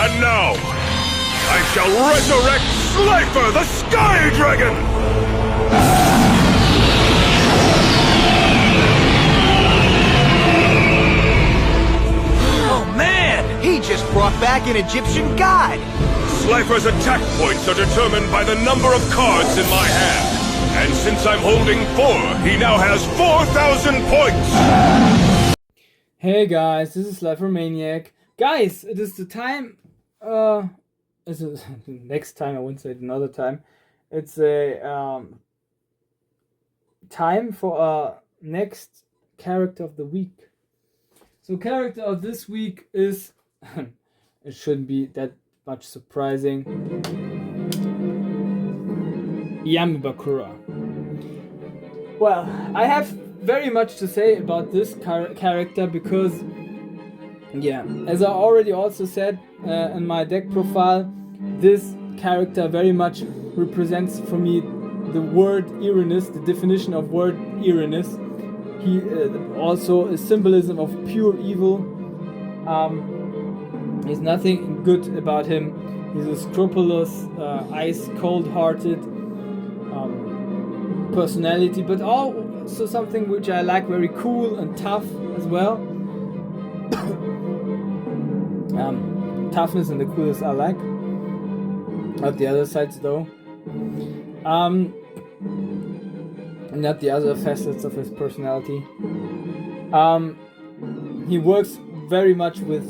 And now, I shall resurrect Slifer the Sky Dragon! Oh man, he just brought back an Egyptian god! Slifer's attack points are determined by the number of cards in my hand. And since I'm holding 4, he now has 4,000 points! Hey guys, this is Slifer Maniac. Guys, it is the time, it's next time, I wouldn't say it another time. It's a, time for our next character of the week. So character of this week is, it shouldn't be that much surprising, Yami Bakura. Well, I have very much to say about this character because, yeah, as I already also said in my deck profile, this character very much represents for me the word eeriness, the definition of word eeriness. He also a symbolism of pure evil. There's nothing good about him. He's a scrupulous, ice cold-hearted personality, but also something which I like, very cool and tough as well. Toughness and the coolest I like. Not the other sides though. Not the other facets of his personality. He works very much with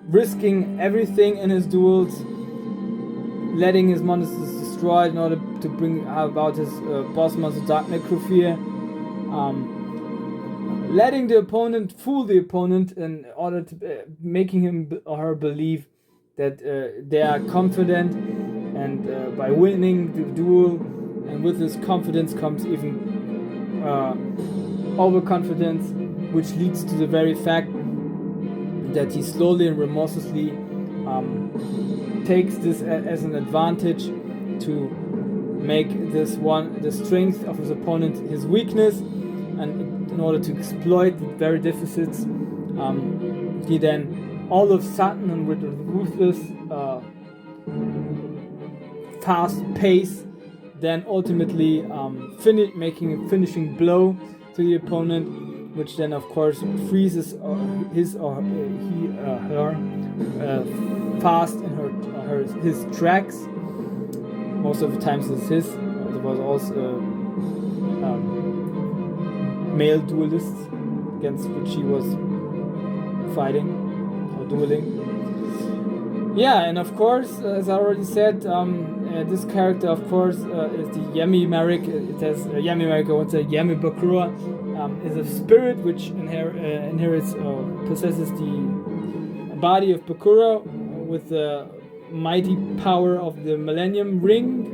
risking everything in his duels, letting his monsters destroyed in order to bring about his boss monster Dark Necrophere, letting the opponent fool the opponent in order to making him or her believe that they are confident, and by winning the duel, and with this confidence comes even overconfidence, which leads to the very fact that he slowly and remorselessly takes this as an advantage to make the strength of his opponent his weakness, and in order to exploit the very deficits, he then all of a sudden, and with a ruthless fast pace, then ultimately making a finishing blow to the opponent, which then of course freezes her fast in his tracks. Most of the times it's his. There was also male duelists against which he was fighting or dueling. Yeah, and of course, as I already said, this character, of course, is the Yami Marik. It has Yami Marik, I would say Yami Bakura, is a spirit which inherits or possesses the body of Bakura with the mighty power of the Millennium Ring,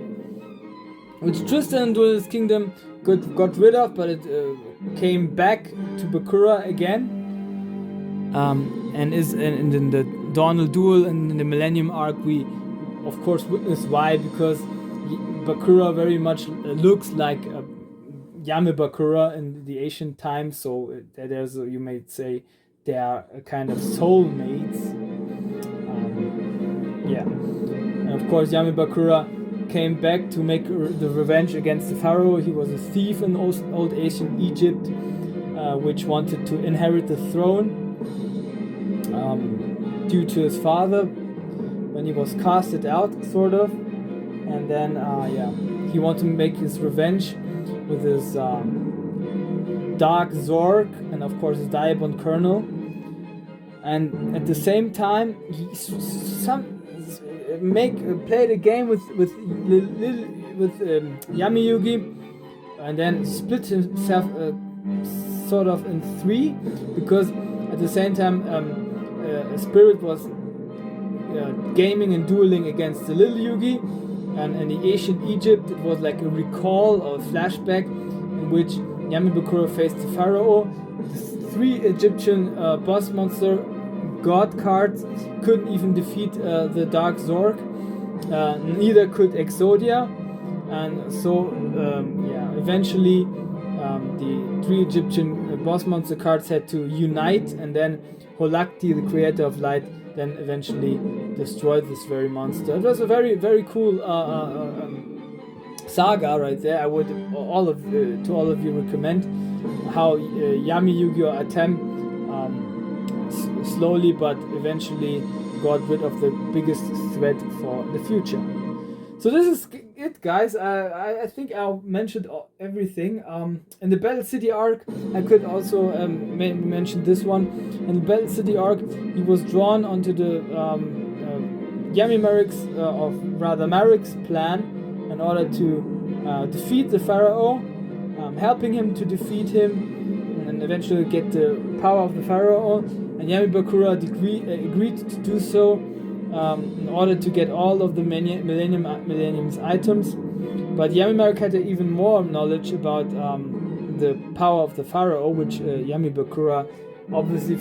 which Tristan in Duelist Kingdom got rid of, but it came back to Bakura again, and is in the Dawnal Duel and in the Millennium Arc. We of course witness why, because Bakura very much looks like Yami Bakura in the ancient times, so there's you may say they are a kind of soulmates. Yeah, and of course Yami Bakura came back to make the revenge against the pharaoh. He was a thief in old ancient Egypt, which wanted to inherit the throne due to his father when he was casted out, sort of. And then he wanted to make his revenge with his Dark Zork and of course his Diabond Colonel. And at the same time, he played a game with Yami Yugi, and then split himself sort of in 3, because at the same time a spirit was gaming and dueling against the little Yugi, and in the ancient Egypt it was like a recall or a flashback in which Yami Bakura faced the pharaoh. The 3 Egyptian boss monster god cards couldn't even defeat the Dark Zork, neither could Exodia, and so eventually the 3 Egyptian boss monster cards had to unite, and then Holakti, the creator of light, then eventually destroyed this very monster. It was a very, very cool saga right there. I would to all of you recommend how Yami, Yugi, or Atem slowly but eventually got rid of the biggest threat for the future. So this is it, guys. I think I mentioned everything. In the Battle City arc, I could also mention this one. In the Battle City arc, he was drawn onto the Yami Marik's plan in order to defeat the Pharaoh, helping him to defeat him and eventually get the power of the Pharaoh. And Yami Bakura agreed to do so in order to get all of the Millennium's items. But Yami Marik had even more knowledge about the power of the Pharaoh, which Yami Bakura obviously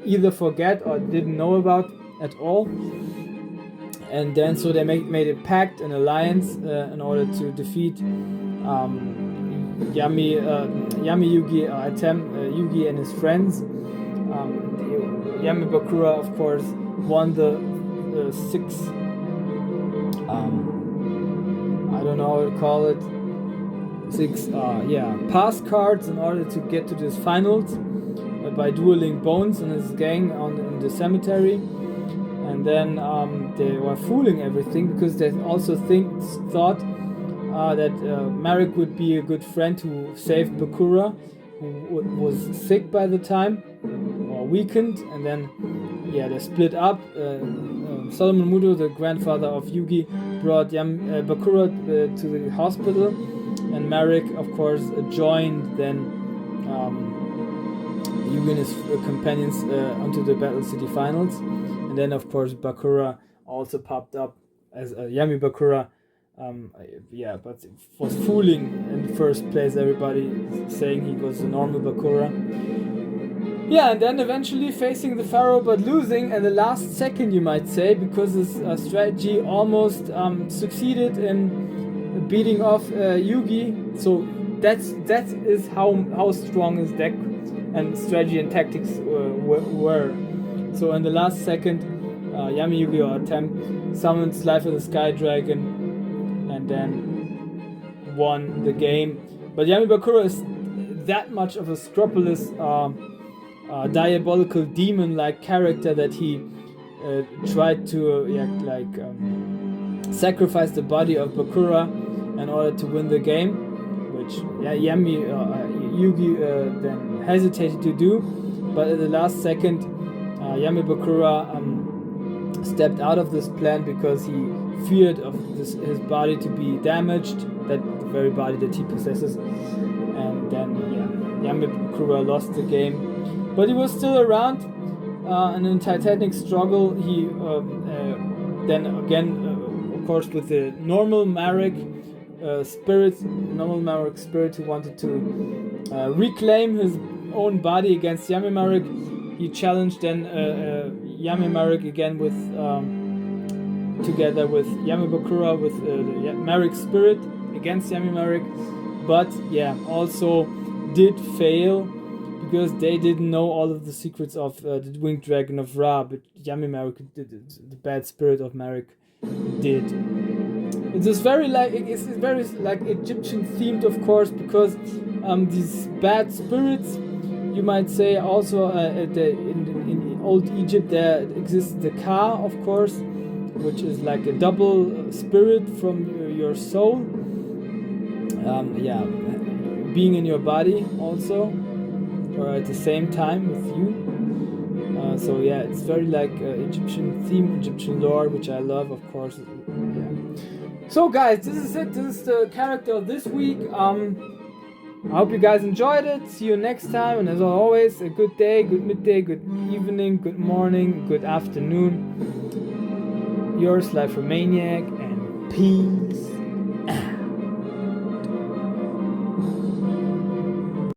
either forget or didn't know about at all. And then so they made a pact, an alliance, in order to defeat Yami, Yugi, Atem, Yugi and his friends. Yami Bakura, of course, won the 6, I don't know how to call it, 6 pass cards in order to get to this finals by dueling Bones and his gang in the cemetery. And then they were fooling everything because they also thought that Marik would be a good friend who saved Bakura, who was sick by the time or weakened. And then they split up. Solomon Mudo, the grandfather of Yugi, brought Bakura to the hospital, and Marik, of course, joined then Yugi and his companions onto the Battle City finals. And then, of course, Bakura also popped up as Yami Bakura, but was fooling in the first place everybody, saying he was a normal Bakura. Yeah, and then eventually facing the Pharaoh but losing at the last second, you might say, because his strategy almost succeeded in beating off Yugi. So that is how strong his deck and strategy and tactics were. So in the last second, Yami, Yugi, or Atem summoned Life of the Sky Dragon and then won the game. But Yami Bakura is that much of a scrupulous diabolical demon-like character that he tried to sacrifice the body of Bakura in order to win the game, which Yugi then hesitated to do. But at the last second, Yami Bakura stepped out of this plan because he feared of his body to be damaged, that the very body that he possesses. And then Yami Bakura lost the game. But he was still around, and in a titanic struggle, he then again, of course, with the normal Marik spirit, who wanted to reclaim his own body against Yami Marik, he challenged then Yami Marik again with together with Yami Bakura with the Marik spirit against Yami Marik, but also did fail. Because they didn't know all of the secrets of the Winged Dragon of Ra, but Yami Marik, the bad spirit of Marik, did. It's very Egyptian themed, of course, because these bad spirits, you might say, also in old Egypt there exists the Ka, of course, which is like a double spirit from your soul, being in your body also. Or at the same time with you. It's very like Egyptian theme, Egyptian lore, which I love, of course. So guys, this is it. This is the character of this week. I hope you guys enjoyed it. See you next time, and as always, a good day, good midday, good evening, good morning, good afternoon. Yours, Life Romaniac, and peace.